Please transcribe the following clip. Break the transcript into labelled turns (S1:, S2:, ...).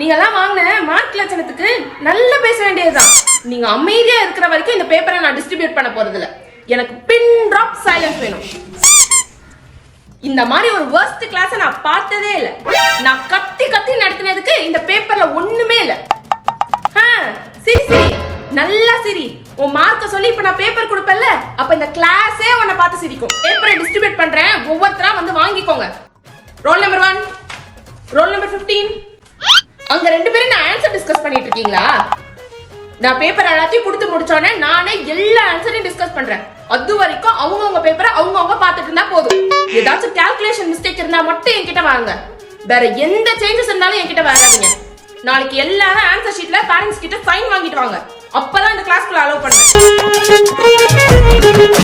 S1: நீங்க எல்லாம் வாங்கின மார்க் லட்சணத்துக்கு நல்லா பேச வேண்டியதுதான். நீங்க அமைதியா இருக்கிற வரைக்கும் இந்த பேப்பரை நான் டிஸ்ட்ரிபியூட் பண்ண போறது இல்ல. எனக்கு பின் டிராப் சைலன்ஸ் வேணும். இந்த மாதிரி ஒரு வர்ஸ்ட் கிளாஸ் நான் பார்த்ததே இல்ல. நான் கத்தி கத்தி நடத்தினதுக்கு இந்த பேப்பர்ல ஒண்ணுமே இல்ல. சரி சரி நல்லா சரி. உன் மார்க்க சொல்லி இப்ப நான் பேப்பர் கொடுப்பேன்ல, அப்ப இந்த கிளாஸே உன்னை பார்த்து சிரிக்கும். பேப்பரை டிஸ்ட்ரிபியூட் பண்றேன், ஒவ்வொருத்தரா வந்து வாங்கிக்கோங்க. Roll number 1, roll number 15. அங்க 2 பேரும் நான் ஆன்சர் டிஸ்கஸ் பண்ணிட்டு இருக்கீங்களா? நான் பேப்பர் எல்லாத்தையும் கொடுத்து முடிச்சோடனே நானே எல்லா ஆன்சரையும் டிஸ்கஸ் பண்றேன். அது வரைக்கும் அவங்கவுங்க பேப்பரை அவங்கவுங்க பார்த்துட்டு இருந்தா போதும். ஏதாச்சும் கால்குலேஷன் மிஸ்டேக் இருந்தா மட்டும் என்கிட்ட வாங்க. வேற எந்த சேஞ்சஸ் இருந்தாலும் என்கிட்ட வராதீங்க. நாளைக்கு எல்லாரும் ஆன்சர் ஷீட்ல பேரண்ட்ஸ் கிட்ட சைன் வாங்கிட்டு வாங்க. அப்பதான் இந்த கிளாஸ்க்குள்ள அலோவ் பண்ணுவேன்.